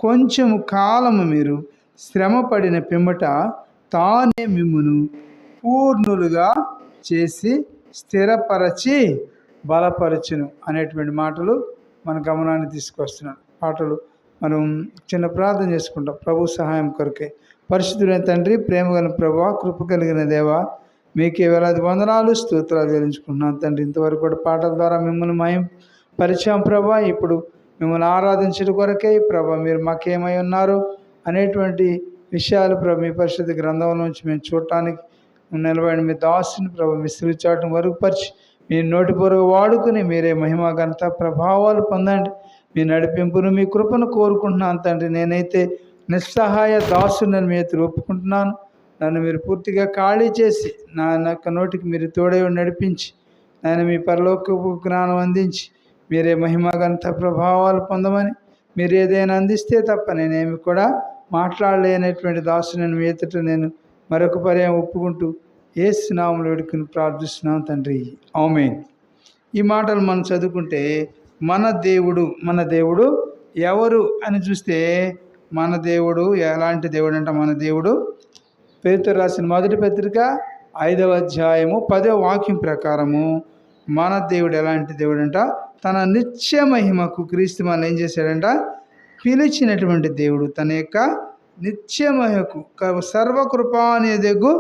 కొంచెము కాలము మీరు శ్రమపడిన పిమ్మట తానే మిమ్మును పూర్ణులుగా చేసి స్థిరపరచి బలపరచును అనేటువంటి మాటలు మన గమనాన్ని తీసుకొస్తున్నాడు. పాటలు మనం చిన్న ప్రార్థన చేసుకుంటాం ప్రభు సహాయం కొరకే. పరిశుద్ధుడైన తండ్రి, ప్రేమగల ప్రభువా, కృప కలిగిన దేవా, మీకే వేలాది వందనాలు స్తోత్రాలు చెల్లించుకుంటున్నాను తండ్రి. ఇంతవరకు కూడా పాటల ద్వారా మిమ్మల్ని మయం పరిచయం ప్రభా. ఇప్పుడు మిమ్మల్ని ఆరాధించడం కొరకే ప్రభా మీరు మాకేమై ఉన్నారు అనేటువంటి విషయాలు ప్రభు మీ పరిశుద్ధ గ్రంథం నుంచి మేము చూడటానికి నిలబడి మీ దాసుని ప్రభు మీ చాటును వరుగుపరిచి మీ నోటి పొరుగు వాడుకుని మీరే మహిమ ఘనత ప్రభావాలు పొందండి. మీ నడిపింపును మీ కృపను కోరుకుంటున్నాను తండ్రి. నేనైతే నిస్సహాయ దాసుని మీ ఎత్తులు ఒప్పుకుంటున్నాను. నన్ను మీరు పూర్తిగా ఖాళీ చేసి నా నోటికి మీరు తోడై నడిపించి నేను మీ పరలోకపు జ్ఞానం అందించి మీరే మహిమ ఘనత ప్రభావాలు పొందమని, మీరు ఏదైనా అందిస్తే తప్ప నేనేమి కూడా మాట్లాడలేనటువంటి దాసుని మీ ఎదుట నేను మరొక పర్యాయం ఒప్పుకుంటూ యేసు నామములో వేడుకుని ప్రార్థిస్తున్నాం తండ్రి, ఆమేన్. ఈ మాటలు మనం చదువుకుంటే మన దేవుడు ఎవరు అని చూస్తే మన దేవుడు ఎలాంటి దేవుడు అంట? మన దేవుడు పేతురు రాసిన మొదటి పత్రిక 5వ అధ్యాయము 10వ వాక్యం ప్రకారము మన దేవుడు ఎలాంటి దేవుడు అంట? తన నిత్య మహిమకు క్రీస్తు మనల్ని ఏం చేశాడంట? పిలిచినటువంటి దేవుడు. తన యొక్క నిత్య మహిమకు సర్వకృపానిదగు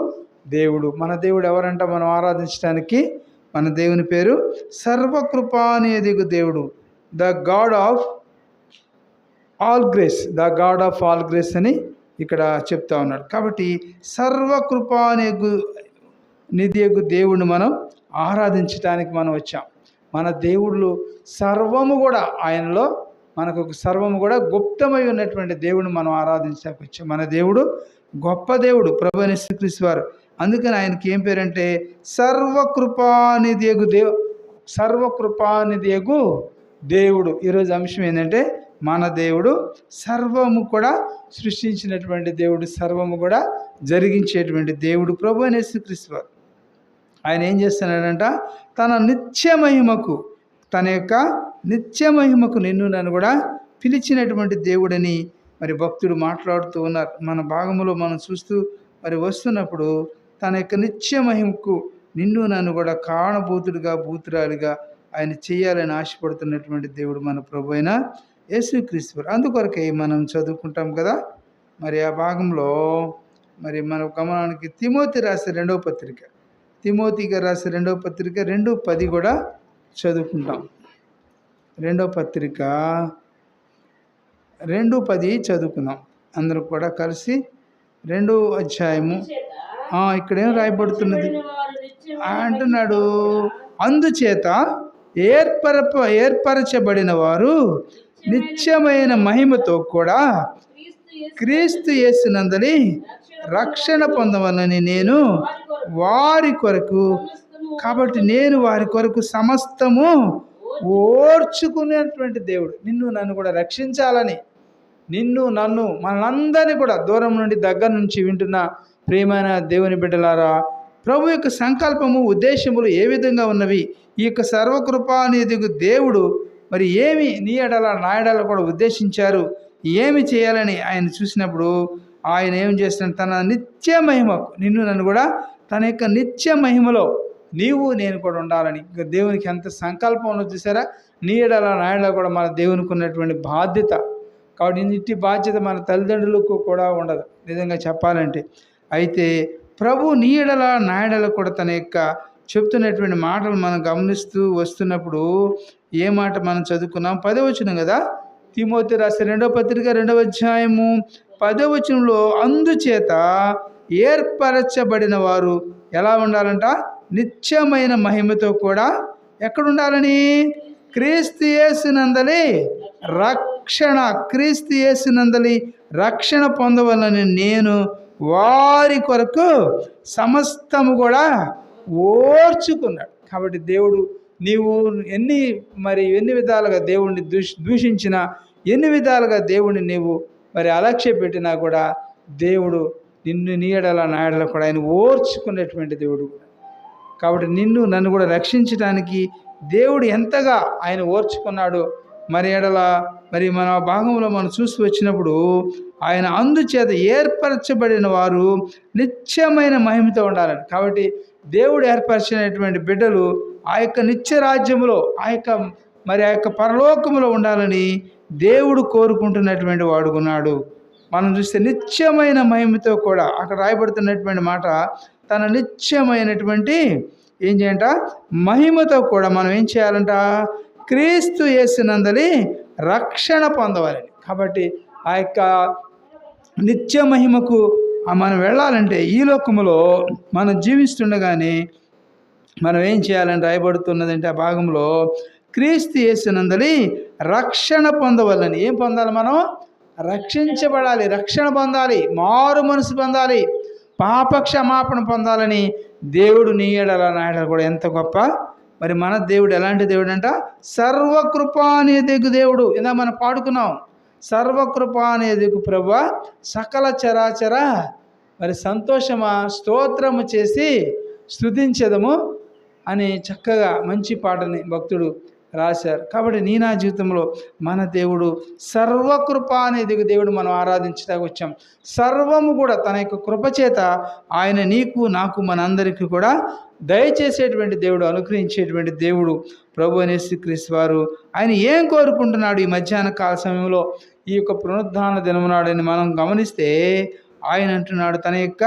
దేవుడు. మన దేవుడు ఎవరంట? మనం ఆరాధించడానికి మన దేవుని పేరు సర్వకృపానిదగు దేవుడు, the God of all grace, the God of all grace అని ఇక్కడ చెప్తా ఉన్నాడు. కాబట్టి నిధియగు దేవుడిని మనం ఆరాధించడానికి మనం వచ్చాం. మన దేవుళ్ళు సర్వము కూడా ఆయనలో మనకు సర్వము కూడా గుప్తమై ఉన్నటువంటి దేవుడిని మనం ఆరాధించడానికి వచ్చాం. మన దేవుడు గొప్ప దేవుడు, ప్రభు అయిన యేసుక్రీస్తు వారు. అందుకని ఆయనకి ఏం పేరంటే సర్వకృపానిధియగు దేవుడు. ఈరోజు అంశం ఏంటంటే మన దేవుడు సర్వము కూడా సృష్టించినటువంటి దేవుడు, సర్వము కూడా జరిగించేటువంటి దేవుడు ప్రభు అయిన యేసుక్రీస్తు వారు. ఆయన ఏం చేస్తున్నాడంట? తన నిత్య మహిమకు, తన యొక్క నిత్య మహిమకు నిన్ను నన్ను కూడా పిలిచినటువంటి దేవుడని మరి భక్తుడు మాట్లాడుతూ ఉన్నారు. మన భాగములో మనం చూస్తూ మరి వస్తున్నప్పుడు తన యొక్క నిత్య మహిమకు నిన్ను నన్ను కూడా కారణభూతుడిగా భూతురాలిగా ఆయన చేయాలని ఆశపడుతున్నటువంటి దేవుడు మన ప్రభు అయిన యేసుక్రీస్తు వారు. అందుకొరకే మనం చదువుకుంటాం కదా. మరి ఆ భాగంలో మరి మన గమనానికి తిమోతి రాసే రెండవ పత్రిక, తిమోతిగా రాసే రెండవ పత్రిక 2:10 కూడా చదువుకుంటాం. రెండవ పత్రిక 2:10 చదువుకుందాం అందరూ కూడా కలిసి. 2వ అధ్యాయము ఇక్కడేం రాయబడుతున్నది అంటున్నాడు? అందుచేత ఏర్పరచబడిన వారు నిత్యమైన మహిమతో కూడా క్రీస్తు యేసునందలి రక్షణ పొందవలని నేను వారి కొరకు, కాబట్టి నేను వారి కొరకు సమస్తము ఓర్చుకునేటువంటి దేవుడు. నిన్ను నన్ను కూడా రక్షించాలని, నిన్ను నన్ను మనందరినీ కూడా దూరం నుండి దగ్గర నుంచి వింటున్న ప్రియమైన దేవుని బిడ్డలారా, ప్రభు యొక్క సంకల్పము ఉద్దేశములు ఏ విధంగా ఉన్నవి? ఈ యొక్క సర్వకృపానిధిగు దేవుడు మరి ఏమి నీ ఎడల నా ఎడల కూడా ఉద్దేశించారు, ఏమి చేయాలని ఆయన చూసినప్పుడు ఆయన ఏం చేస్తున్నాడు? తన నిత్య మహిమకు నిన్ను నన్ను కూడా తన యొక్క నిత్య మహిమలో నీవు నేను కూడా ఉండాలని దేవునికి ఎంత సంకల్పంలో చూసారా? నీ ఎడల నా ఎడల కూడా మన దేవునికి ఉన్నటువంటి బాధ్యత. కాబట్టి ఇట్టి బాధ్యత మన తల్లిదండ్రులకు కూడా ఉండదు నిజంగా చెప్పాలంటే. అయితే ప్రభు నీ ఎడల నా ఎడల కూడా తన యొక్క చెప్తున్నటువంటి మాటలు మనం గమనిస్తూ వస్తున్నప్పుడు ఏ మాట మనం చదువుకున్నాం? 10వ వచనం కదా, తిమోతి రాసే 2వ పత్రిక 2వ అధ్యాయము 10వ వచనంలో అందుచేత ఏర్పరచబడిన వారు ఎలా ఉండాలంట? నిత్యమైన మహిమతో కూడా ఎక్కడ ఉండాలని? క్రీస్తు యేసునందలి రక్షణ, క్రీస్తు యేసునందలి రక్షణ పొందవలని నేను వారి కొరకు సమస్తము కూడా ఓర్చుకున్నాడు. కాబట్టి దేవుడు నీవు ఎన్ని విధాలుగా దేవుణ్ణి దూషించినా, ఎన్ని విధాలుగా దేవుణ్ణి నీవు మరి అలక్ష్య పెట్టినా కూడా దేవుడు నిన్ను నీ ఎడల నా ఎడల కూడా ఆయన ఓర్చుకునేటువంటి దేవుడు. కాబట్టి నిన్ను నన్ను కూడా రక్షించడానికి దేవుడు ఎంతగా ఆయన ఓర్చుకున్నాడో మరి మన భాగంలో మనం చూసి వచ్చినప్పుడు ఆయన అందుచేత ఏర్పరచబడిన వారు నిత్యమైన మహిమతో ఉండాలని. కాబట్టి దేవుడు ఏర్పరిచినటువంటి బిడ్డలు ఆ యొక్క నిత్య రాజ్యములో ఆ యొక్క పరలోకములో ఉండాలని దేవుడు కోరుకుంటున్నటువంటి వాడుకున్నాడు. మనం చూస్తే నిత్యమైన మహిమతో కూడా అక్కడ రాయబడుతున్నటువంటి మాట, తన నిత్యమైనటువంటి ఏం చేయంట మహిమతో కూడా మనం ఏం చేయాలంట, క్రీస్తు యేసునందలి రక్షణ పొందవాలని. కాబట్టి ఆ యొక్క నిత్య మహిమకు మనం వెళ్ళాలంటే ఈ లోకములో మనం జీవిస్తుండగానే మనం ఏం చేయాలని రాయబడుతున్నదంటే ఆ భాగంలో, క్రీస్తు యేసునందలి రక్షణ పొందవాలని. ఏం పొందాలి? మనం రక్షించబడాలి, రక్షణ పొందాలి, మారు మనసు పొందాలి, పాప క్షమాపణ పొందాలని దేవుడు నీ ఎడల నా ఎడల కూడా ఎంత గొప్ప. మరి మన దేవుడు ఎలాంటి దేవుడు అంట? సర్వకృపానిధికు దేవుడు. ఇందా మనం పాడుకున్నాం, సర్వకృపానిధికు ప్రభువా సకల చరాచర మరి సంతోషమా స్తోత్రము చేసి స్తుతించెదము అని చక్కగా మంచి పాటని భక్తుడు రాశారు. కాబట్టి నా జీవితంలో మన దేవుడు సర్వకృపానిధికి దేవుడు మనం ఆరాధించడానికి వచ్చాం. సర్వము కూడా తన యొక్క కృపచేత ఆయన నీకు నాకు మనందరికీ కూడా దయచేసేటువంటి దేవుడు, అనుగ్రహించేటువంటి దేవుడు ప్రభు అయిన యేసుక్రీస్తు వారు. ఆయన ఏం కోరుకుంటున్నాడు ఈ మధ్యాహ్న కాల సమయంలో, ఈ యొక్క పునరుద్ధాన దినమునాడని మనం గమనిస్తే ఆయన అంటున్నాడు, తన యొక్క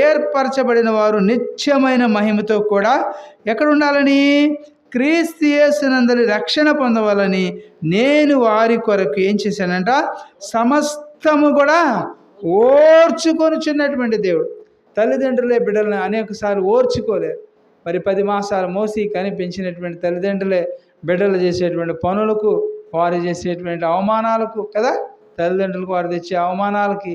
ఏర్పరచబడిన వారు నిత్యమైన మహిమతో కూడా ఎక్కడ ఉండాలని, క్రీస్తు యేసునందలి రక్షణ పొందవాలని నేను వారి కొరకు ఏం చేశానంట, సమస్తము కూడా ఓర్చుకొనుచున్నటువంటి దేవుడు. తల్లిదండ్రులే బిడ్డలను అనేకసార్లు ఓర్చుకోలేరు. మరి 10 మాసాలు మోసి కని పెంచినటువంటి తల్లిదండ్రులే బిడ్డలు చేసేటువంటి పనులకు, వారు చేసేటువంటి అవమానాలకు కదా, తల్లిదండ్రులకు వారు తెచ్చే అవమానాలకి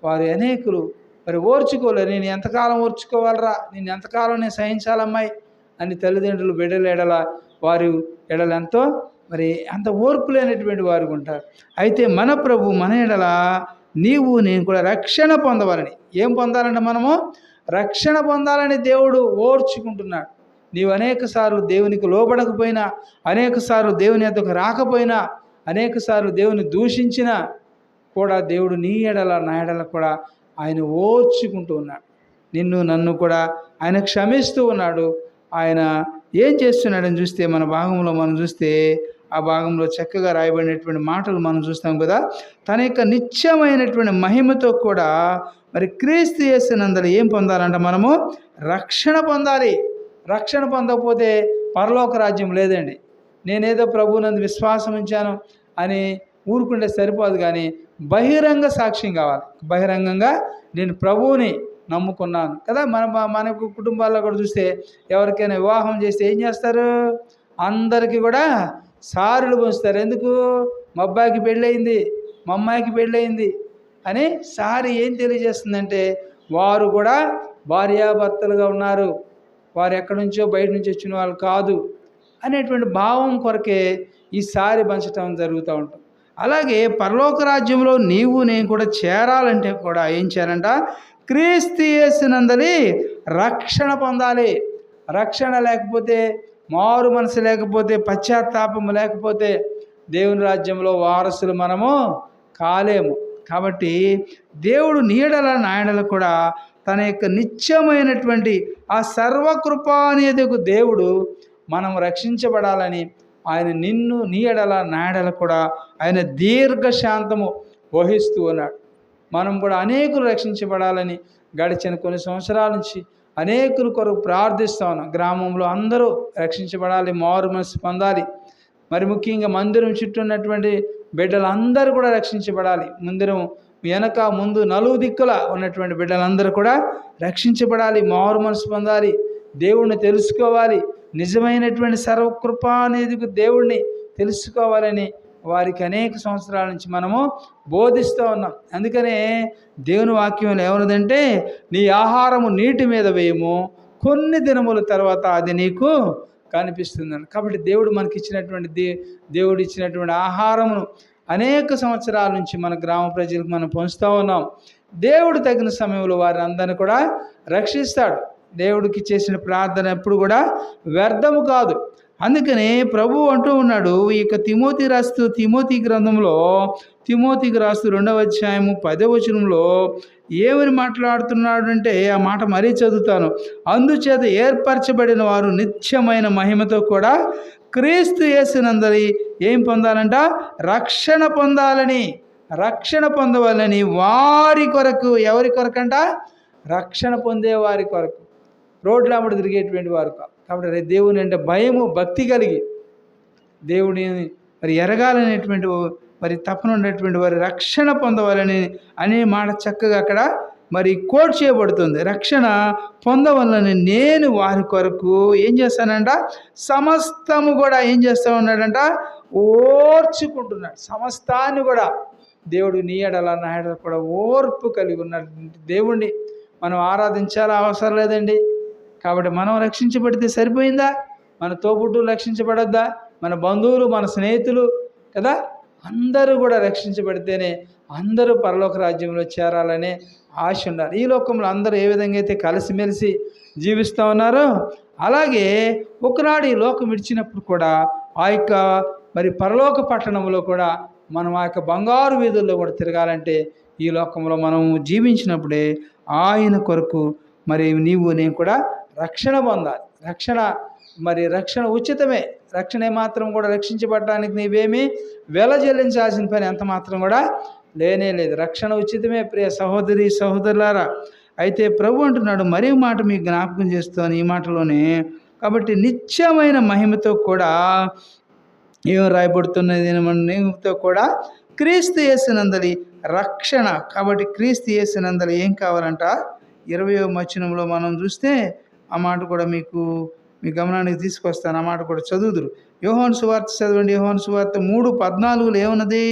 వారు అనేకులు మరి ఓర్చుకోలేరు. నేను ఎంతకాలం ఓర్చుకోవాలరా, నేను ఎంతకాలం నేను సహించాలమ్మాయి అని తల్లిదండ్రులు బిడ్డల ఎడల వారి ఎడల ఎంతో మరి అంత ఓర్పు లేనటువంటి వారు ఉంటారు. అయితే మన ప్రభు మన ఎడల నీవు నేను కూడా రక్షణ పొందవాలని. ఏం పొందాలంటే మనము రక్షణ పొందాలని దేవుడు ఓర్చుకుంటున్నాడు. నీవు అనేక సార్లు దేవునికి లోబడకపోయినా, అనేక సార్లు దేవుని యొద్దకు రాకపోయినా, అనేక సార్లు దేవుని దూషించినా కూడా దేవుడు నీ ఎడల నా ఎడల కూడా ఆయన ఓర్చుకుంటూ ఉన్నాడు. నిన్ను నన్ను కూడా ఆయన క్షమిస్తూ ఉన్నాడు. ఆయన ఏం చేస్తున్నాడని చూస్తే మన భాగంలో మనం చూస్తే ఆ భాగంలో చక్కగా రాయబడినటువంటి మాటలు మనం చూస్తాం కదా. తన యొక్క నిత్యమైనటువంటి మహిమతో కూడా మరి క్రీస్తు యేసునందలి ఏం పొందాలంట, మనము రక్షణ పొందాలి. రక్షణ పొందకపోతే పరలోక రాజ్యం లేదండి. నేనేదో ప్రభువునందు విశ్వాసం ఉంచాను అని ఊరుకుంటే సరిపోదు, కానీ బహిరంగ సాక్ష్యం కావాలి. బహిరంగంగా నేను ప్రభువుని నమ్ముకున్నాను కదా. మన కుటుంబాల్లో కూడా చూస్తే ఎవరికైనా వివాహం చేస్తే ఏం చేస్తారు, అందరికీ కూడా సారులు పోస్తారు. ఎందుకు? మా అబ్బాయికి పెళ్ళయింది, మా అమ్మాయికి పెళ్ళయింది అని సారి ఏం తెలియజేస్తుందంటే వారు కూడా భార్యాభర్తలుగా ఉన్నారు, వారు ఎక్కడి నుంచో బయట నుంచి వచ్చిన వాళ్ళు కాదు అనేటువంటి భావం కొరకే ఈ సారి పంచటం జరుగుతూ ఉంటుంది. అలాగే పరలోక రాజ్యంలో నీవు నేను కూడా చేరాలంటే కూడా ఏం చేయాలంట, క్రీస్తు యేసునందలి రక్షణ పొందాలి. రక్షణ లేకపోతే, మారు మనసు లేకపోతే, పశ్చాత్తాపము లేకపోతే దేవుని రాజ్యంలో వారసులు మనము కాలేము. కాబట్టి దేవుడు నీడల నాయడలు కూడా తన యొక్క నిత్యమైనటువంటి ఆ సర్వకృపానిధికు దేవుడు మనం రక్షించబడాలని ఆయన నిన్ను నీ ఎడల నా ఎడల కూడా ఆయన దీర్ఘశాంతము వహిస్తూ ఉన్నాడు. మనం కూడా అనేకులు రక్షించబడాలని గడిచిన కొన్ని సంవత్సరాల నుంచి అనేకుల కొరకు ప్రార్థిస్తూ ఉన్నాం. గ్రామంలో అందరూ రక్షించబడాలి, మారు మనసు పొందాలి. మరి ముఖ్యంగా మందిరం చుట్టూ ఉన్నటువంటి బిడ్డలందరూ కూడా రక్షించబడాలి. మందిరం వెనక ముందు నలుగు దిక్కుల ఉన్నటువంటి బిడ్డలందరూ కూడా రక్షించబడాలి, మారు మనసు పొందాలి, దేవుణ్ణి తెలుసుకోవాలి, నిజమైనటువంటి సర్వకృపానిధికి దేవుణ్ణి తెలుసుకోవాలని వారికి అనేక సంవత్సరాల నుంచి మనము బోధిస్తూ ఉన్నాం. అందుకనే దేవుని వాక్యంలో ఏమన్నదంటే, నీ ఆహారము నీటి మీద వేయము, కొన్ని దినముల తర్వాత అది నీకు కనిపిస్తుందని. కాబట్టి దేవుడు మనకి ఇచ్చినటువంటి దేవుడు ఇచ్చినటువంటి ఆహారమును అనేక సంవత్సరాల నుంచి మన గ్రామ ప్రజలకు మనం పంచుతూ ఉన్నాం. దేవుడు తగిన సమయంలో వారిని అందరినీ కూడా రక్షిస్తాడు. దేవుడికి చేసిన ప్రార్థన ఎప్పుడు కూడా వ్యర్థము కాదు. అందుకనే ప్రభు అంటూ ఉన్నాడు, ఇక తిమోతి గ్రంథంలో తిమోతికి రాస్తూ 2వ అధ్యాయము 10వ వచనంలో ఏమని మాట్లాడుతున్నాడు అంటే, ఆ మాట మరీ చదువుతాను. అందుచేత ఏర్పరచబడిన వారు నిత్యమైన మహిమతో కూడా క్రీస్తు యేసునందలి ఏం పొందాలంట? రక్షణ పొందవాలని వారి కొరకు. ఎవరి కొరకంట? రక్షణ పొందే వారి కొరకు, రోడ్ల అమ్మడి తిరిగేటువంటి వారు కాబట్టి దేవుని అంటే భయము భక్తి కలిగి దేవుని మరి ఎరగాలనేటువంటి మరి తపన ఉన్నటువంటి వారి రక్షణ పొందవాలని అనే మాట చక్కగా అక్కడ మరి కోట్ చేయబడుతుంది. రక్షణ పొందవాలని నేను వారి కొరకు ఏం చేస్తానంట? సమస్తము కూడా ఏం చేస్తా ఉన్నాడంట? ఓర్చుకుంటున్నాడు. సమస్తాన్ని కూడా దేవుడు నీ ఎడల నా ఎడల కూడా ఓర్పు కలిగి ఉన్నాడు. దేవుణ్ణి మనం ఆరాధించాలా అవసరం లేదండి. కాబట్టి మనం రక్షించబడితే సరిపోయిందా? మన తోబుట్టులు రక్షించబడద్దా? మన బంధువులు, మన స్నేహితులు కదా, అందరూ కూడా రక్షించబడితేనే అందరూ పరలోక రాజ్యంలో చేరాలనే ఆశ ఉండాలి. ఈ లోకంలో అందరూ ఏ విధంగా అయితే కలిసిమెలిసి జీవిస్తూ ఉన్నారో అలాగే ఒకనాడు ఈ లోకం విడిచినప్పుడు కూడా ఆ యొక్క మరి పరలోక పట్టణంలో కూడా మనం ఆ యొక్క బంగారు వీధుల్లో కూడా తిరగాలంటే ఈ లోకంలో మనం జీవించినప్పుడే ఆయన కొరకు మరి నీవు నేను కూడా రక్షణ పొందాలి. రక్షణ ఉచితమే. రక్షణ ఏమాత్రం కూడా రక్షించబడటానికి నీవేమీ వెల చెల్లించాల్సిన పని ఎంత మాత్రం కూడా లేనే లేదు. రక్షణ ఉచితమే ప్రియ సహోదరి సహోదరులారా. అయితే ప్రభు అంటున్నాడు మరీ మాట మీకు జ్ఞాపకం చేస్తాను ఈ మాటలోనే. కాబట్టి నిత్యమైన మహిమతో కూడా ఏం రాయబడుతున్నది? మహిమతో కూడా క్రీస్తు యేసునందలి రక్షణ. కాబట్టి క్రీస్తు యేసునందలి ఏం కావాలంట? 20వ వచనంలో మనం చూస్తే ఆ మాట కూడా మీ గమనానికి తీసుకొస్తాను. ఆ మాట కూడా చదువుదురు. యోహాను సువార్త చదవండి. యోహాను సువార్త 3:14 ఏమన్నది?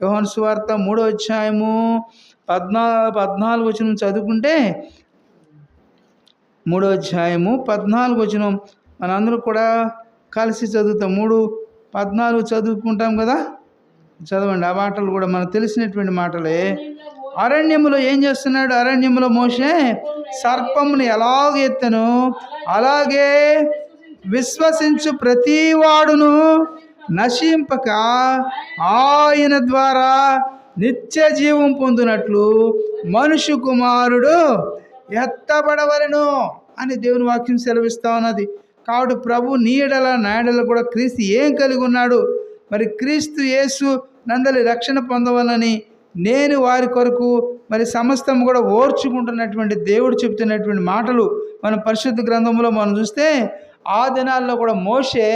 యోహాను సువార్త 3వ అధ్యాయము 14 వచనం చదువుకుంటే 3వ అధ్యాయము 14 వచనం మనందరూ కూడా కలిసి చదువుతాం. 3:14 చదువుకుంటాం కదా, చదవండి. ఆ మాటలు కూడా మనకు తెలిసినటువంటి మాటలే. అరణ్యములో ఏం చేస్తున్నాడు? అరణ్యములో మోషే సర్పమును ఎలాగ ఎత్తను అలాగే విశ్వసించు ప్రతివాడును నశింపక ఆయన ద్వారా నిత్య జీవం పొందినట్లు మనుష్య కుమారుడు ఎత్తబడవలెను అని దేవుని వాక్యం సెలవిస్తా ఉన్నది. కాబట్టి ప్రభు నీ ఎడల నా ఎడల కూడా క్రీస్తు ఏం కలిగి ఉన్నాడు? మరి క్రీస్తు యేసు నందలి రక్షణ పొందవాలని నేను వారి కొరకు మరి సమస్తం కూడా ఓర్చుకుంటున్నటువంటి దేవుడు చెప్తున్నటువంటి మాటలు మన పరిశుద్ధ గ్రంథంలో మనం చూస్తే ఆ దినాల్లో కూడా మోషే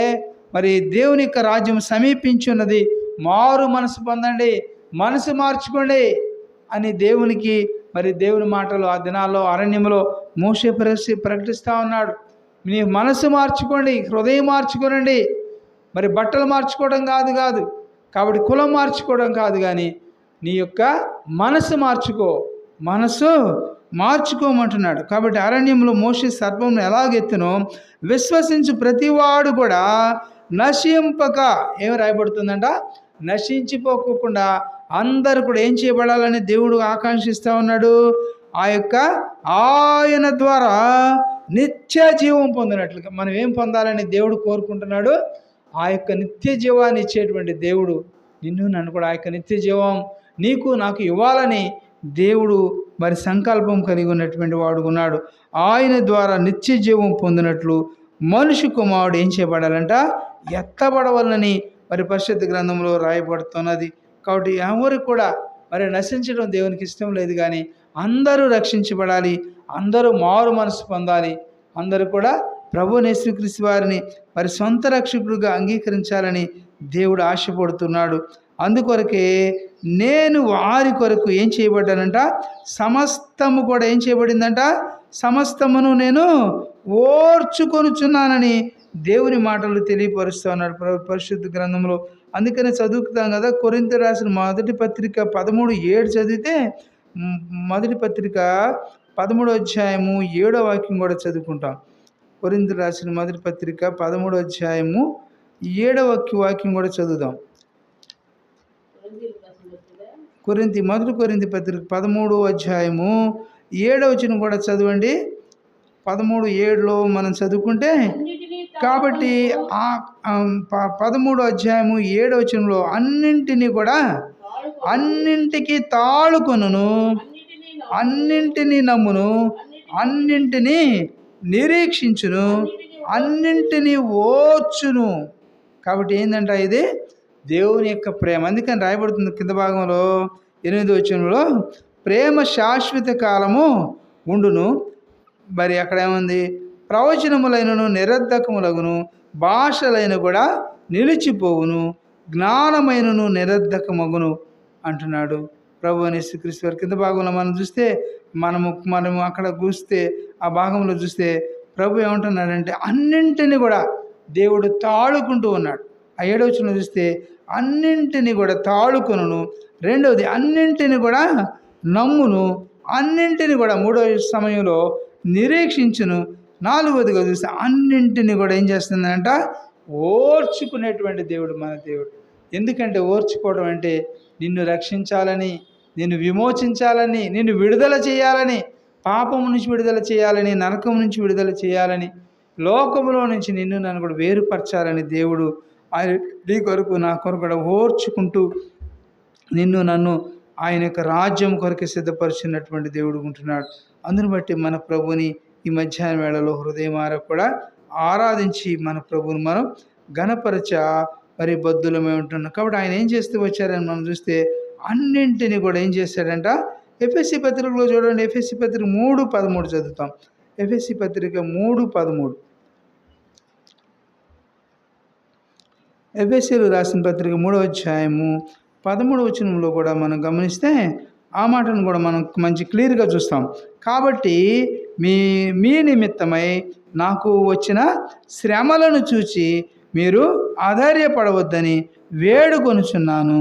మరి దేవుని యొక్క రాజ్యం సమీపించున్నది, మారు మనసు పొందండి, మనసు మార్చుకోండి అని దేవుని మాటలు ఆ దినాల్లో అరణ్యంలో మోషే ప్రకటిస్తూ ఉన్నాడు. నీ మనసు మార్చుకోండి, హృదయం మార్చుకోనండి. మరి బట్టలు మార్చుకోవడం కాదు కాబట్టి కులం మార్చుకోవడం కాదు, కానీ నీ యొక్క మనసు మార్చుకోమంటున్నాడు. కాబట్టి అరణ్యంలో మోషే సర్పంను ఎలాగెత్తునో విశ్వసించు ప్రతివాడు కూడా నశింపక ఏమి రాయబడుతుందంట? నశించిపోకుండా అందరూ కూడా ఏం చేయబడాలని దేవుడు ఆకాంక్షిస్తూ ఉన్నాడు? ఆయన ద్వారా నిత్య జీవం పొందినట్లుగా మనం ఏం పొందాలని దేవుడు కోరుకుంటున్నాడు? ఆ యొక్క నిత్య జీవాన్ని ఇచ్చేటువంటి దేవుడు నిన్ను నన్ను కూడా ఆ యొక్క నిత్య జీవం నీకు నాకు ఇవ్వాలని దేవుడు మరి సంకల్పం కలిగి ఉన్నటువంటి వాడు ఉన్నాడు. ఆయన ద్వారా నిత్య జీవం పొందినట్లు మనుష్య కుమారుడు ఏం చేయబడాలంట? ఎత్తబడవలనని మరి పరిశుద్ధ గ్రంథంలో రాయబడుతున్నది. కాబట్టి ఎవరు కూడా మరి నశించడం దేవునికి ఇష్టం లేదు, కానీ అందరూ రక్షించబడాలి, అందరూ మారు మనసు పొందాలి, అందరూ కూడా ప్రభువుని యేసుక్రీస్తు వారిని మరి సొంత రక్షకుడుగా అంగీకరించాలని దేవుడు ఆశపడుతున్నాడు. అందుకొరకే నేను వారి కొరకు ఏం చేయబడ్డానంట? సమస్తము కూడా ఏం చేయబడిందంట? సమస్తమును నేను ఓర్చుకొనుచున్నానని దేవుని మాటలు తెలియపరుస్తూ ఉన్నాడు పరిశుద్ధ గ్రంథంలో. అందుకనే చదువుతాం కదా, కొరింథీ రాసిన మొదటి పత్రిక 13:7 చదివితే, మొదటి పత్రిక 13వ అధ్యాయము 7వ వాక్యం కూడా చదువుకుంటాం. కొరింథీ రాసిన మొదటి పత్రిక 13వ అధ్యాయము 7వ వాక్యం కూడా చదువుదాం. మొదటి కొరింథీ పత్రిక 13వ అధ్యాయము 7వ వచనం కూడా చదవండి. 13:7లో మనం చదువుకుంటే, కాబట్టి ఆ 13వ అధ్యాయము 7వ వచనంలో అన్నింటికి తాళుకొనును, అన్నింటినీ నమ్మును, అన్నింటినీ నిరీక్షించును, అన్నింటినీ ఓర్చును. కాబట్టి ఏంటంట ఇది దేవుని యొక్క ప్రేమ. అందుకని రాయబడుతుంది కింద భాగంలో 8వ వచనంలో, ప్రేమ శాశ్వత కాలము ఉండును. మరి అక్కడ ఏముంది, ప్రవచనములైనను నిరర్ధకములగును, భాషలైన కూడా నిలిచిపోవును, జ్ఞానమైనను నిరర్ధకమగును అంటున్నాడు ప్రభు అని యేసుక్రీస్తు వారి. కింద భాగంలో మనం చూస్తే మనము అక్కడ చూస్తే ఆ భాగంలో చూస్తే ప్రభు ఏమంటున్నాడంటే అన్నింటినీ కూడా దేవుడు తాళుకుంటూ ఉన్నాడు. ఆ 7వ వచనంలో చూస్తే అన్నింటినీ కూడా తాళుకొనును, రెండవది అన్నింటిని కూడా నమ్మును, అన్నింటిని కూడా 3వ సమయంలో నిరీక్షించును, 4వదిగా చూస్తే అన్నింటినీ కూడా ఏం చేస్తుందంట, ఓర్చుకునేటువంటి దేవుడు మన దేవుడు. ఎందుకంటే ఓర్చుకోవడం అంటే నిన్ను రక్షించాలని, నిన్ను విమోచించాలని, నిన్ను విడుదల చేయాలని, పాపం నుంచి విడుదల చేయాలని, నరకం నుంచి విడుదల చేయాలని, లోకములో నుంచి నిన్ను నన్ను కూడా వేరుపరచాలని దేవుడు ఆయన నీ కొరకు నా కొరకు కూడా ఓర్చుకుంటూ నిన్ను నన్ను ఆయన యొక్క రాజ్యం కొరకు సిద్ధపరిచినటువంటి దేవుడు ఉంటున్నాడు. అందుని బట్టి మన ప్రభుని ఈ మధ్యాహ్న వేళలో హృదయమార కూడా ఆరాధించి మన ప్రభుని మనం ఘనపరచ మరి బద్దులమై ఉంటున్నాం. కాబట్టి ఆయన ఏం చేస్తూ వచ్చారని మనం చూస్తే అన్నింటినీ కూడా ఏం చేశాడంట, ఎఫెసీ పత్రికలో చూడండి, ఎఫెసీ పత్రిక 3:13 చదువుతాం. ఎఫెసీ పత్రిక 3:13, ఎఫెసీలు రాసిన పత్రిక 3వ అధ్యాయము 13వ వచనంలో కూడా మనం గమనిస్తే ఆ మాటను కూడా మనం మంచి క్లియర్గా చూస్తాం. కాబట్టి మీ నిమిత్తమై నాకు వచ్చిన శ్రమలను చూచి మీరు ఆధైర్యపడవద్దని వేడుకొనుచున్నాను,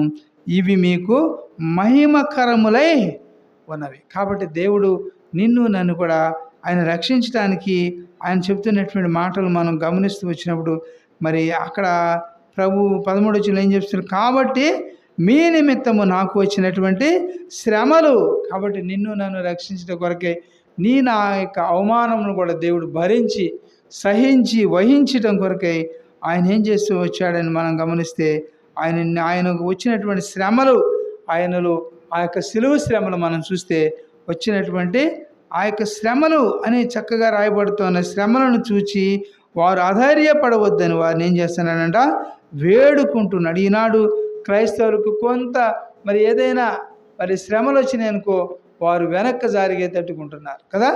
ఇవి మీకు మహిమకరములై ఉన్నవి. కాబట్టి దేవుడు నిన్ను నన్ను కూడా ఆయన రక్షించడానికి ఆయన చెప్తున్నటువంటి మాటలు మనం గమనిస్తూ వచ్చినప్పుడు మరి అక్కడ ప్రభు 13వ వచనంలో ఏం చెప్తున్నారు, కాబట్టి మీ నిమిత్తము నాకు వచ్చినటువంటి శ్రమలు, కాబట్టి నిన్ను నన్ను రక్షించడం కొరకే నా యొక్క అవమానమును కూడా దేవుడు భరించి సహించి వహించడం కొరకై ఆయన ఏం చేస్తూ వచ్చాడని మనం గమనిస్తే ఆయనకు వచ్చినటువంటి శ్రమలు, ఆయనలో ఆ యొక్క సిలువ శ్రమలు మనం చూస్తే వచ్చినటువంటి ఆ యొక్క శ్రమలు అని చక్కగా రాయబడుతున్న శ్రమలను చూచి వారు ఆధైర్యపడవద్దని వారిని ఏం చేస్తున్నాడంట, వేడుకుంటున్నాడు. ఈనాడు క్రైస్తవులకు కొంత మరి ఏదైనా మరి శ్రమలు వచ్చినాయనుకో వారు వెనక్కి జారిగేటట్టుకుంటున్నారు కదా,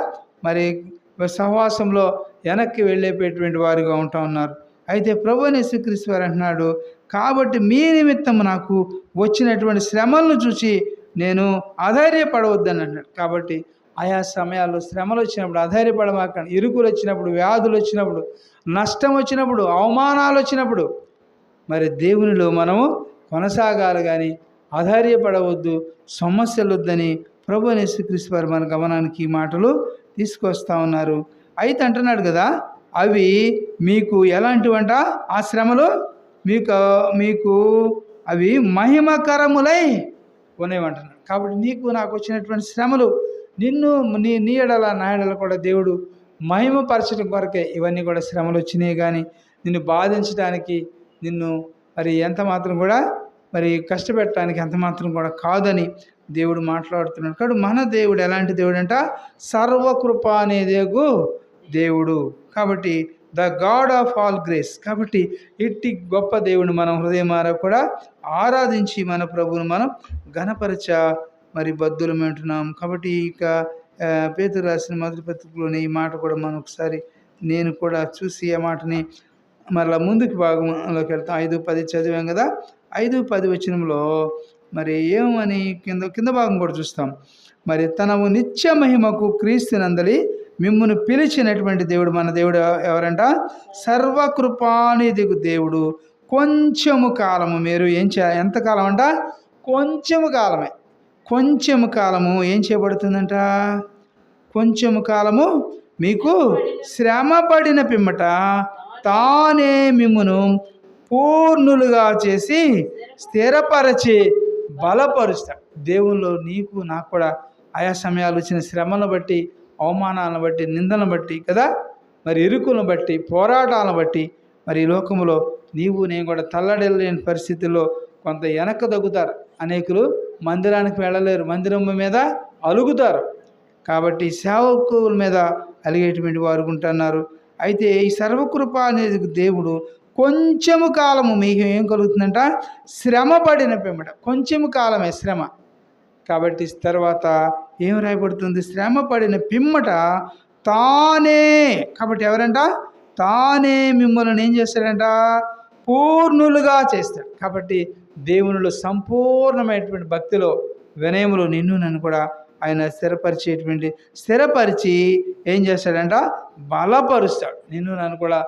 మరి సహవాసంలో వెనక్కి వెళ్ళేటటువంటి వారుగా ఉంటా ఉన్నారు. అయితే ప్రభువుని యేసుక్రీస్తు వారు అంటున్నాడు, కాబట్టి మీ నిమిత్తం నాకు వచ్చినటువంటి శ్రమలను చూసి నేను ఆధైర్యపడవద్దని అంటున్నాడు. కాబట్టి ఆయా సమయాల్లో శ్రమలు వచ్చినప్పుడు ఆధైర్యపడమాకండి. ఇరుకులు వచ్చినప్పుడు, వ్యాధులు వచ్చినప్పుడు, నష్టం వచ్చినప్పుడు, అవమానాలు వచ్చినప్పుడు మరి దేవునిలో మనము కొనసాగాలి కానీ ఆధైర్యపడవద్దు, సమస్యలు వద్దని ప్రభువుని యేసుక్రీస్తు వారు మన గమనానికి ఈ మాటలు తీసుకొస్తా ఉన్నారు. అయితే అంటున్నాడు కదా, అవి మీకు ఎలాంటివంట, ఆ శ్రమలు మీకు అవి మహిమకరములై ఉన్నాయంటున్నాడు. కాబట్టి నీకు నాకు వచ్చినటువంటి శ్రమలు నిన్ను నీ ఎడల నా ఎడల కూడా దేవుడు మహిమపరచడం కొరకే ఇవన్నీ కూడా శ్రమలు వచ్చినాయి. కానీ నిన్ను బాధించడానికి, నిన్ను మరి ఎంత మాత్రం కూడా మరి కష్టపెట్టడానికి ఎంత మాత్రం కూడా కాదని దేవుడు మాట్లాడుతున్నాడు. కాబట్టి మన దేవుడు ఎలాంటి దేవుడు అంట, సర్వకృప అనే దేవుడు. కాబట్టి the God of all grace. కాబట్టి ఇట్టి గొప్ప దేవుని మనం హృదయమారా కూడా ఆరాధించి మన ప్రభువును మనం ఘనపరచ మరి బద్దులమై ఉంటున్నాం. కాబట్టి ఇక పేతురు రాసిన మొదటి పత్రికలోని ఈ మాట కూడా మనం ఒకసారి నేను కూడా చూసి ఆ మాటని మరలా ముందుకు భాగంలోకి వెళ్తాం. 5:10 చదివాం కదా, 5:10 వచనంలో మరి ఏమని కింద భాగం కూడా చూస్తాం. మరి తనము నిత్య మహిమకు క్రీస్తునందలి మిమ్మును పిలిచినటువంటి దేవుడు మన దేవుడు ఎవరంట, సర్వకృపానిధిగు దేవుడు. కొంచెము కాలము మీరు ఎంతకాలం అంట, కొంచెము కాలమే. కొంచెము కాలము ఏం చేయబడుతుందంట, కొంచెము కాలము మీకు శ్రమ పడిన పిమ్మట తానే మిమ్మును పూర్ణులుగా చేసి స్థిరపరచి బలపరుస్తాడు. దేవుల్లో నీకు నాకు కూడా ఆయా సమయాలు వచ్చిన శ్రమలను బట్టి, అవమానాలను బట్టి, నిందలను బట్టి కదా, మరి ఇరుకులను బట్టి, పోరాటాలను బట్టి మరి ఈ లోకంలో నీవు నేను కూడా తల్లడిల్లేని పరిస్థితుల్లో కొంత వెనక్కి తగ్గుతారు. అనేకులు మందిరానికి వెళ్ళలేరు, మందిరం మీద అలుగుతారు. కాబట్టి సేవకుల మీద అలిగేటువంటి వారు ఉంటున్నారు. అయితే ఈ సర్వకృప అనేది దేవుడు కొంచెము కాలము మీకు ఏం కలుగుతుందంట, శ్రమ పడిన పిమ్మట, కొంచెము కాలమే శ్రమ. కాబట్టి తర్వాత ఏం రాయబడుతుంది, శ్రమ పడిన పిమ్మట తానే, కాబట్టి ఎవరంట, తానే మిమ్మల్ని ఏం చేస్తాడంట, పూర్ణులుగా చేస్తాడు. కాబట్టి దేవునిలో సంపూర్ణమైనటువంటి భక్తిలో వినయములో నిన్ను నన్ను కూడా ఆయన స్థిరపరిచి ఏం చేస్తాడంట, బలపరుస్తాడు. నిన్ను నన్ను కూడా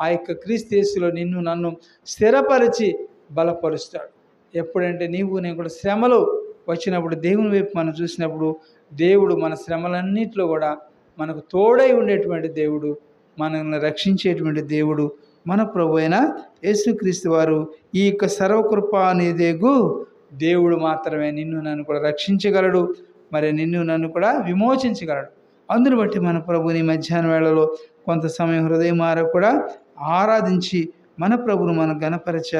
ఆ యొక్క క్రీస్తు యేసులో నిన్ను నన్ను స్థిరపరిచి బలపరుస్తాడు. ఎప్పుడంటే నీవు నేను కూడా శ్రమలు వచ్చినప్పుడు దేవుని వైపు మనం చూసినప్పుడు దేవుడు మన శ్రమలన్నింటిలో కూడా మనకు తోడై ఉండేటువంటి దేవుడు, మనల్ని రక్షించేటువంటి దేవుడు మన ప్రభు అయిన యేసుక్రీస్తు వారు. ఈ యొక్క సర్వకృప అనేదేగు దేవుడు మాత్రమే నిన్ను నన్ను కూడా రక్షించగలడు, మరి నిన్ను నన్ను కూడా విమోచించగలడు. అందును బట్టి మన ప్రభుని మధ్యాహ్న వేళలో కొంత సమయం హృదయమార కూడా ఆరాధించి మన ప్రభును మనం గణపరచ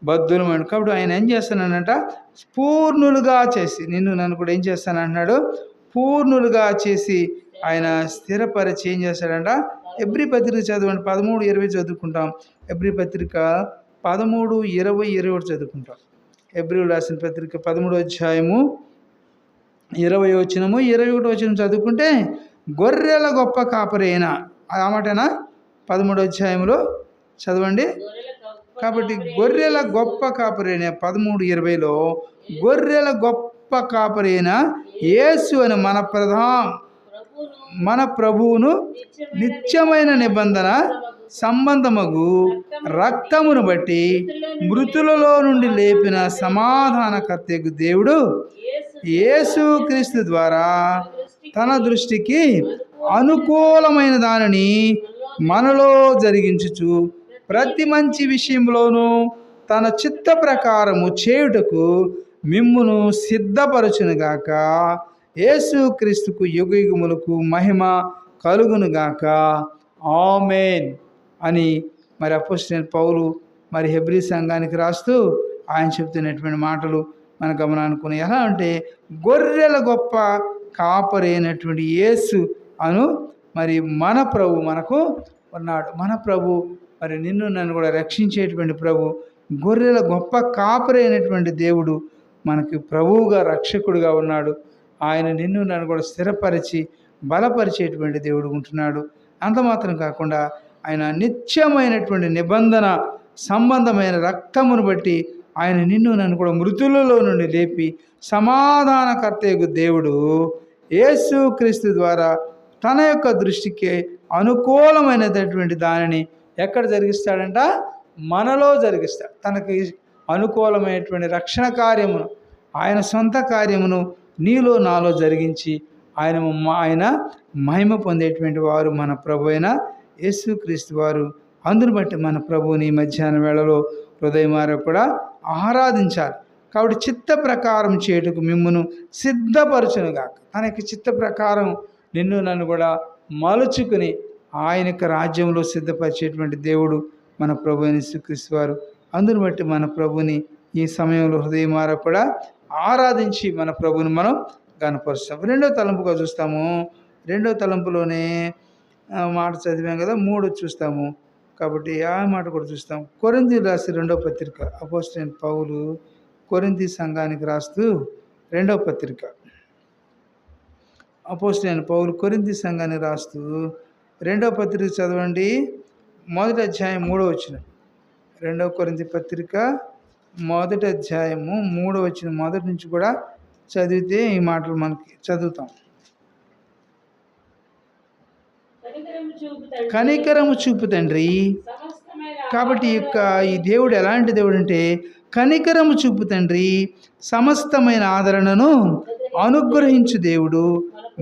బద్దులమైన. కాబట్టి ఆయన ఏం చేస్తానంట, పూర్ణులుగా చేసి నిన్ను నన్ను కూడా ఏం చేస్తానంటున్నాడు, పూర్ణులుగా చేసి ఆయన స్థిరపరిచి ఏం చేస్తాడంట. ఎబ్రీ పత్రిక చదవండి, 13:20 చదువుకుంటాం. ఎబ్రీ పత్రిక 13:20 చదువుకుంటాం. ఎబ్రీ రాసిన పత్రిక 13వ అధ్యాయము 20వ వచనము 21వ వచనం చదువుకుంటే, గొర్రెల గొప్ప కాపరైన, ఆ మాటనా 13వ అధ్యాయంలో చదవండి. కాబట్టి గొర్రెల గొప్ప కాపరైన 13:20లో గొర్రెల గొప్ప కాపరైన యేసు అని మన ప్రభువును నిత్యమైన నిబంధన సంబంధమగు రక్తమును బట్టి మృతులలో నుండి లేపిన సమాధానకర్తకు దేవుడు యేసు క్రీస్తు ద్వారా తన దృష్టికి అనుకూలమైన దానిని మనలో జరిగించుచు ప్రతి మంచి విషయంలోనూ తన చిత్త ప్రకారము చేయుటకు మిమ్మును సిద్ధపరచునుగాక. యేసు క్రీస్తుకు యుగయుగములకు మహిమ కలుగునుగాక. ఆమేన్ అని మరి అపోస్తలుడైన పౌలు మరి హెబ్రీ సంఘానికి రాస్తూ ఆయన చెప్తున్నటువంటి మాటలు మన గమనానుకుని. ఎలా అంటే గొర్రెల గొప్ప కాపరి అయినటువంటి యేసు అను మరి మన ప్రభు మనకు ఉన్నాడు. మన ప్రభు మరి నిన్ను నన్ను కూడా రక్షించేటువంటి ప్రభు, గొర్రెల గొప్ప కాపరి అయినటువంటి దేవుడు మనకి ప్రభువుగా రక్షకుడుగా ఉన్నాడు. ఆయన నిన్ను నన్ను కూడా స్థిరపరిచి బలపరిచేటువంటి దేవుడు ఉంటున్నాడు. అంత మాత్రం కాకుండా ఆయన నిత్యమైనటువంటి నిబంధన సంబంధమైన రక్తమును బట్టి ఆయన నిన్ను నన్ను కూడా మృతులలో నుండి లేపి సమాధానకర్తయగు దేవుడు యేసు క్రీస్తు ద్వారా తన యొక్క దృష్టికి అనుకూలమైనటువంటి దానిని ఎక్కడ జరిగిస్తాడంట, మనలో జరిగిస్తాడు. తనకి అనుకూలమైనటువంటి రక్షణ కార్యమును, ఆయన సొంత కార్యమును నీలో నాలో జరిగించి ఆయన మహిమ పొందేటువంటి వారు మన ప్రభు అయిన యేసుక్రీస్తు వారు. అందును బట్టి మన ప్రభువుని మధ్యాహ్న వేళలో హృదయమార కూడా ఆరాధించాలి. కాబట్టి చిత్త ప్రకారం చేయుటకు మిమ్మును సిద్ధపరచునుగాక. తన యొక్క చిత్త ప్రకారం నిన్ను నన్ను కూడా మలుచుకుని ఆయన యొక్క రాజ్యంలో సిద్ధపరిచేటువంటి దేవుడు మన ప్రభు అయిన యేసుక్రీస్తు వారు. అందును బట్టి మన ప్రభుని ఈ సమయంలో హృదయమార కూడా ఆరాధించి మన ప్రభుని మనం గణపరుస్తాం. రెండో తలంపుగా చూస్తాము. రెండో తలంపులోనే మాట చదివాం కదా, 3 చూస్తాము. కాబట్టి ఆ మాట కూడా చూస్తాం. కొరింథీ రాసి 2వ పత్రిక, అపోస్తలుడైన పౌలు కొరింథీ సంఘానికి రాస్తూ 2వ పత్రిక, అపోస్తలుడైన పౌలు కొరింథీ సంఘానికి రాస్తూ 2వ పత్రిక చదవండి. 1వ అధ్యాయం 3వ వచనం. 2వ కొరింథీ పత్రిక 1వ అధ్యాయము 3వ వచనం మొదటి నుంచి కూడా చదివితే ఈ మాటలు మనకి చదువుతాం. కనికరము చూపు తండ్రి. కాబట్టి ఈ దేవుడు ఎలాంటి దేవుడు అంటే కనికరము చూపు తండ్రి, సమస్తమైన ఆదరణను అనుగ్రహించు దేవుడు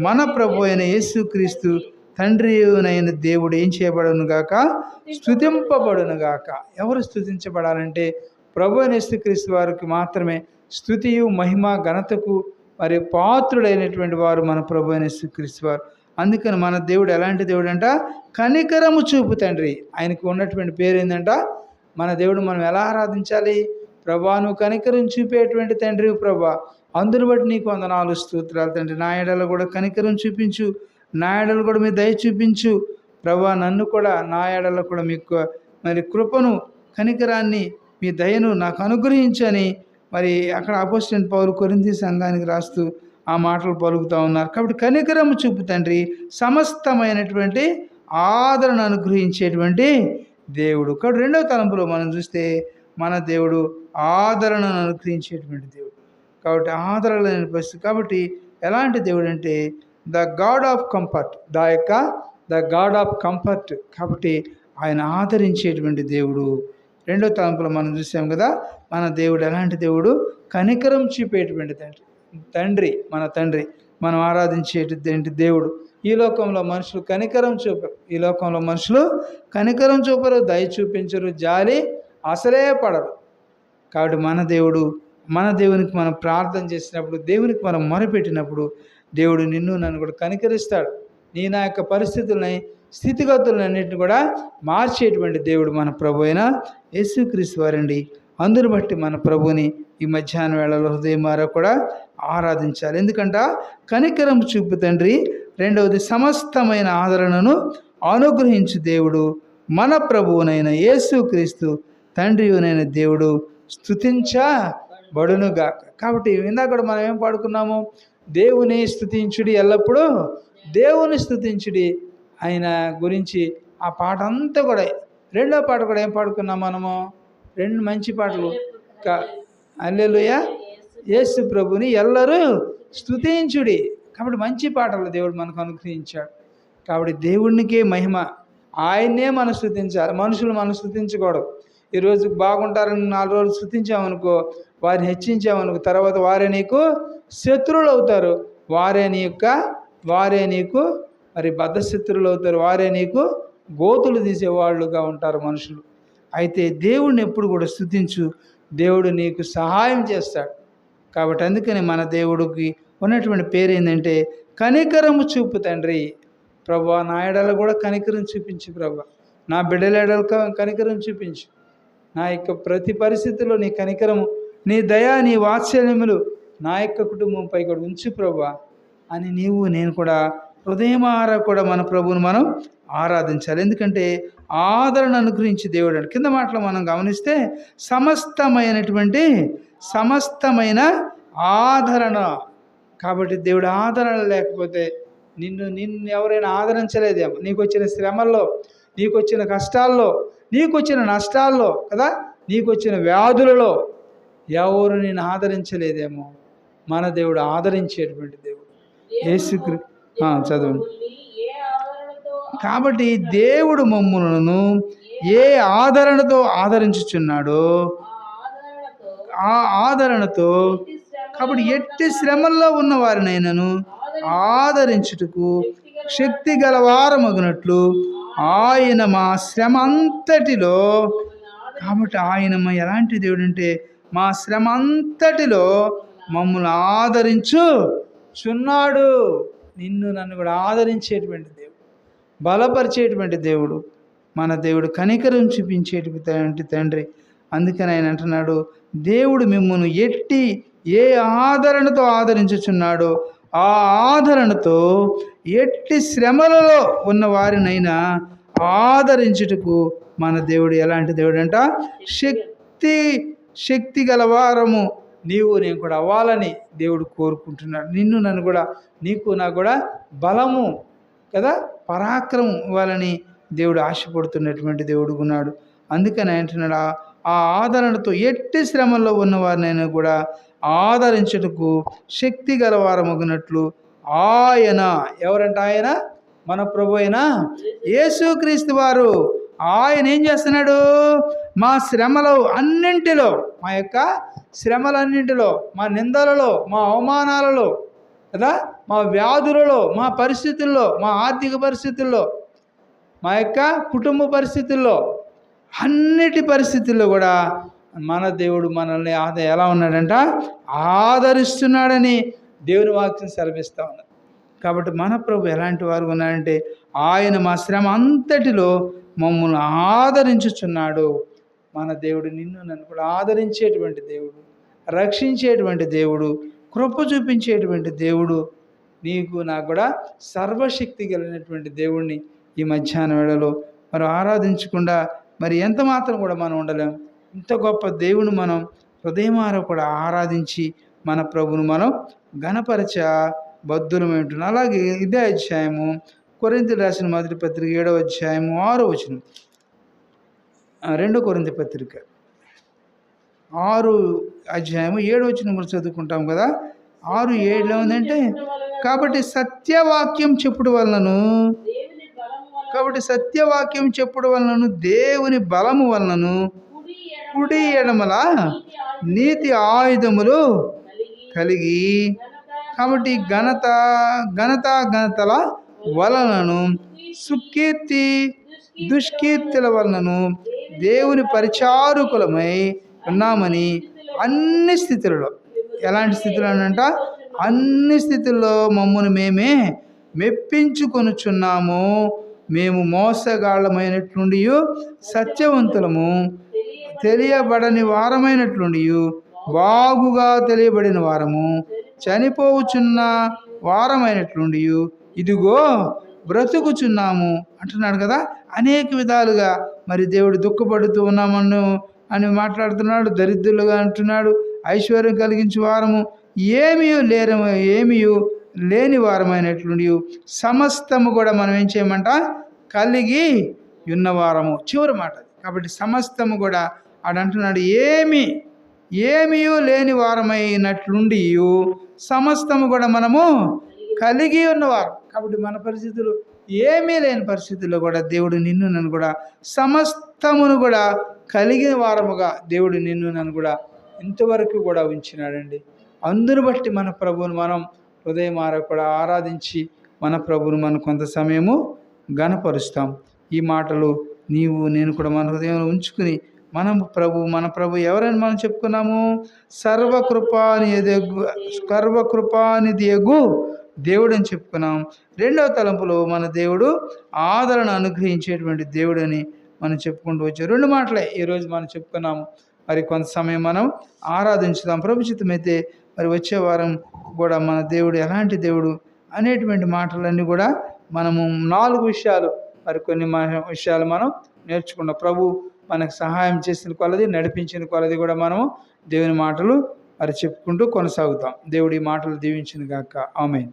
మన ప్రభు అయిన యేసుక్రీస్తు తండ్రి అయిన దేవుడు ఏం చేయబడును గాక, స్తుతింపబడును గాక. ఎవరు స్తుతించబడాలంటే ప్రభు అయిన యేసుక్రీస్తు వారికి మాత్రమే స్తుతియు మహిమ ఘనతకు మరి పాత్రుడైనటువంటి వారు మన ప్రభు అయిన యేసుక్రీస్తు వారు. అందుకని మన దేవుడు ఎలాంటి దేవుడు అంట? కనికరము చూపు తండ్రి. ఆయనకు ఉన్నటువంటి పేరు ఏంటంట? మన దేవుడు మనం ఎలా ఆరాధించాలి? ప్రభా, నువ్వు కనికరం చూపేటువంటి తండ్రి ప్రభా, అందును బట్టి నీకు వందనాలు స్తోత్రాలు తండ్రి. నా ఎడల కూడా కనికరం చూపించు, నా ఎడల కూడా మీ దయ చూపించు ప్రభా. నన్ను కూడా నా ఎడల కూడా మీకు మరి కృపను, కనికరాన్ని, మీ దయను నాకు అనుగ్రహించని మరి అక్కడ అపోస్తలుడైన పౌలు కొరింథీ సంఘానికి రాస్తూ ఆ మాటలు పలుకుతూ ఉన్నారు. కాబట్టి కనికరము చూపు తండ్రి సమస్తమైనటువంటి ఆదరణ అనుగ్రహించేటువంటి దేవుడు. కాబట్టి రెండవ తలంపులో మనం చూస్తే మన దేవుడు ఆదరణను అనుగ్రహించేటువంటి దేవుడు. కాబట్టి ఆదరణ లేని పరిస్థితి. కాబట్టి ఎలాంటి దేవుడు అంటే the God of comfort, the God of comfort. కాబట్టి ఆయన ఆదరించేటువంటి దేవుడు. రెండో తలంపులో మనం చూసాం కదా, మన దేవుడు ఎలాంటి దేవుడు? కనికరం చూపేటువంటి తండ్రి. మన తండ్రి మనం ఆరాధించేటువంటి దేవుడు. ఈ లోకంలో మనుషులు కనికరం చూపరు. ఈ లోకంలో మనుషులు కనికరం చూపరు, దయ చూపించరు, జాలి అసలే పడరు. కాబట్టి మన దేవునికి మనం ప్రార్థన చేసినప్పుడు, దేవునికి మనం మొరపెట్టినప్పుడు దేవుడు నిన్ను నన్ను కూడా కనికరిస్తాడు. నా యొక్క పరిస్థితులని, స్థితిగతులన్నింటిని కూడా మార్చేటువంటి దేవుడు మన ప్రభు అయిన యేసుక్రీస్తు వారండి. అందును బట్టి మన ప్రభుని ఈ మధ్యాహ్న వేళలో హృదయమారా కూడా ఆరాధించాలి. ఎందుకంటే కనికరం చూపు తండ్రి. రెండవది సమస్తమైన ఆదరణను అనుగ్రహించు దేవుడు మన ప్రభువునైన యేసుక్రీస్తు తండ్రియునైన దేవుడు స్తుతించబడునుగాక. కాబట్టి ఇందాక కూడా మనం ఏం పాడుకున్నాము? దేవుని స్తుతించుడి, ఎల్లప్పుడూ దేవుని స్తుతించుడి. ఆయన గురించి ఆ పాట అంతా కూడా. రెండో పాట కూడా ఏం పాడుకున్నాం మనము? రెండు మంచి పాటలు. హల్లెలూయా, యేసు ప్రభుని ఎల్లరూ స్తుతించుడి. కాబట్టి మంచి పాటలు దేవుడు మనకు అనుగ్రహించాడు. కాబట్టి దేవునికే మహిమ, ఆయన్నే మనం స్తుతించాలి. మనుషులు మనం స్తుతించకూడదు. ఈరోజు బాగుంటారని 4 రోజులు స్తుతించామనుకో, వారిని హెచ్చించామనుకో, తర్వాత వారే నీకు శత్రువులు అవుతారు. వారే నీకు మరి బద్ధశత్రువులు అవుతారు. వారే నీకు గోతులు తీసేవాళ్ళుగా ఉంటారు మనుషులు. అయితే దేవుడిని ఎప్పుడు కూడా స్తుతించు, దేవుడు నీకు సహాయం చేస్తాడు. కాబట్టి అందుకని మన దేవుడికి ఉన్నటువంటి పేరు ఏంటంటే కనికరము చూపు తండ్రి. ప్రభా, నా ఎడల కూడా కనికరం చూపించు ప్రభా. నా బిడ్డల ఎడల కనికరం చూపించు. నా యొక్క ప్రతి పరిస్థితిలో నీ కనికరము, నీ దయ, నీ వాత్సల్యములు నా యొక్క కుటుంబంపై కూడా ఉంచు ప్రభా అని నేను కూడా హృదయమారా కూడా మన ప్రభువును మనం ఆరాధించాలి. ఎందుకంటే ఆదరణ అనుగ్రహించి దేవుడు అని కింద మాటలు మనం గమనిస్తే సమస్తమైన ఆదరణ. కాబట్టి దేవుడు ఆదరణ లేకపోతే నిన్ను ఎవరైనా ఆదరించలేదేమో. నీకు వచ్చిన శ్రమల్లో, నీకు వచ్చిన కష్టాల్లో, నీకు వచ్చిన నష్టాల్లో కదా, నీకు వచ్చిన వ్యాధులలో ఎవరు నిన్ను ఆదరించలేదేమో. మన దేవుడు ఆదరించేటువంటి దేవుడు. యేసుక్రీస్తు చదవండి. కాబట్టి దేవుడు మమ్ములను ఏ ఆదరణతో ఆదరించుచున్నాడో ఆ ఆదరణతో, కాబట్టి ఎట్టి శ్రమల్లో ఉన్న వారినైనను ఆదరించుటకు శక్తి గలవారమగునట్లు ఆయన మా శ్రమ అంతటిలో, కాబట్టి ఆయన ఎలాంటి దేవుడు అంటే మా శ్రమ అంతటిలో మమ్మల్ని ఆదరించుచున్నాడు. నిన్ను నన్ను కూడా ఆదరించేటువంటి దేవుడు, బలపరిచేటువంటి దేవుడు మన దేవుడు, కనికరం చూపించేటువంటి తండ్రి. అందుకని ఆయన అంటున్నాడు, దేవుడు మిమ్మును ఏ ఆదరణతో ఆదరించుచున్నాడో ఆ ఆదరణతో ఎట్టి శ్రమలలో ఉన్న వారినైనా ఆదరించుటకు మన దేవుడు ఎలాంటి దేవుడు అంట? శక్తి గలవారము నేను కూడా అవ్వాలని దేవుడు కోరుకుంటున్నాడు. నిన్ను నన్ను కూడా, నీకు నాకు కూడా బలము కదా, పరాక్రమం ఇవ్వాలని దేవుడు ఆశపడుతున్నటువంటి దేవుడు ఉన్నాడు. అందుకని అంటున్నాడు, ఆ ఆదరణతో ఎట్టి శ్రమల్లో ఉన్నవారినైనా కూడా ఆదరించుటకు శక్తి గలవారమగునట్లు ఆయన, ఎవరంట ఆయన? మన ప్రభు అయిన యేసుక్రీస్తు వారు. ఆయన ఏం చేస్తున్నాడు? మా శ్రమలో అన్నింటిలో, మా యొక్క శ్రమలన్నింటిలో, మా నిందలలో, మా అవమానాలలో కదా, మా వ్యాధులలో, మా పరిస్థితుల్లో, మా ఆర్థిక పరిస్థితుల్లో, మా యొక్క కుటుంబ పరిస్థితుల్లో, అన్నిటి పరిస్థితుల్లో కూడా మన దేవుడు మనల్ని ఎలా ఉన్నాడంట? ఆదరిస్తున్నాడని దేవుని వాక్యం సెలవిస్తూ ఉన్నది. కాబట్టి మన ప్రభు ఎలాంటి వారు ఉన్నారంటే ఆయన మా శ్రమ అంతటిలో మమ్మల్ని ఆదరించుచున్నాడు. మన దేవుడు నిన్ను నన్ను కూడా ఆదరించేటువంటి దేవుడు, రక్షించేటువంటి దేవుడు, కృప చూపించేటువంటి దేవుడు, నీకు నాకు కూడా సర్వశక్తి కలిగినటువంటి దేవుణ్ణి ఈ మధ్యాహ్న వేళలో మరి ఆరాధించకుండా మరి ఎంత మాత్రం కూడా మనం ఉండలేం. ఇంత గొప్ప దేవుని మనం హృదయమార కూడా ఆరాధించి మన ప్రభును మనం ఘనపరచ బద్ధులమై ఉంటున్నాం. అలాగే ఇదే అధ్యాయము కొరింథీయులకు రాసిన మొదటి పత్రిక 7వ అధ్యాయము 6వ వచనం, 2 కొరింథీ పత్రిక 6 అధ్యాయము 7వ వచనం కూడా చదువుకుంటాం కదా. 6:7 ఉందంటే కాబట్టి సత్యవాక్యం చెప్పుడు వలనను దేవుని బలము వలనను కుడి ఎడమల నీతి ఆయుధములు కలిగి, కాబట్టి ఘనతల వలనను సుకీర్తి దుష్కీర్తుల వలనను దేవుని పరిచారకులమై ఉన్నామని అన్ని స్థితులలో, ఎలాంటి స్థితిలో అంట, అన్ని స్థితుల్లో మమ్మల్ని మేమే మెప్పించుకొనుచున్నాము. మేము మోసగాళ్ళమైనట్లుండి సత్యవంతులము, తెలియబడని వారమైనట్లుండి బాగుగా తెలియబడిన వారము, చనిపోవచ్చున్న వారమైనట్లుండి ఇదిగో బ్రతుకుచున్నాము అంటున్నాడు కదా. అనేక విధాలుగా మరి దేవుడు దుఃఖపడుతూ ఉన్నామను అని మాట్లాడుతున్నాడు. దరిద్రులుగా అంటున్నాడు. ఐశ్వర్యం కలిగించే వారము, ఏమీ లేని వారమైనట్లుండి సమస్తము కూడా మనం ఏం చేయమంట, కలిగి ఉన్నవారము. చివరి మాట. కాబట్టి సమస్తము కూడా ఆడంటున్నాడు ఏమీ లేని వారమైనట్లుండి సమస్తము కూడా మనము కలిగి ఉన్నవారు. కాబట్టి మన పరిస్థితులు ఏమీ లేని పరిస్థితుల్లో కూడా దేవుడు నిన్ను నన్ను కూడా సమస్తమును కూడా కలిగిన వారముగా దేవుడు నిన్ను నన్ను కూడా ఇంతవరకు కూడా ఉంచినాడండి. అందును బట్టి మన ప్రభువును మనం హృదయమార కూడా ఆరాధించి మన ప్రభువును మనం కొంత సమయము ఘనపరుస్తాం. ఈ మాటలు నీవు నేను కూడా మన హృదయంలో ఉంచుకుని మన ప్రభు ఎవరైనా మనం చెప్పుకున్నాము, సర్వకృపానిధి యగు దేవుడు అని చెప్పుకున్నాం. 2వ తలంపులో మన దేవుడు ఆదరణ అనుగ్రహించేటువంటి దేవుడు అని మనం చెప్పుకుంటూ వచ్చాం. 2 మాటలే ఈరోజు మనం చెప్పుకున్నాము. మరి కొంత సమయం మనం ఆరాధించుదాం. ప్రభుచితమైతే మరి వచ్చే వారం కూడా మన దేవుడు ఎలాంటి దేవుడు అనేటువంటి మాటలన్నీ కూడా మనము 4 విషయాలు, మరి కొన్ని విషయాలు మనం నేర్చుకున్నాం. ప్రభు మనకు సహాయం చేసిన కొలది, నడిపించిన కొలది కూడా మనము దేవుని మాటలు మరి చెప్పుకుంటూ కొనసాగుతాం. దేవుడి మాటలు దీవించిన గాక. ఆమేన్.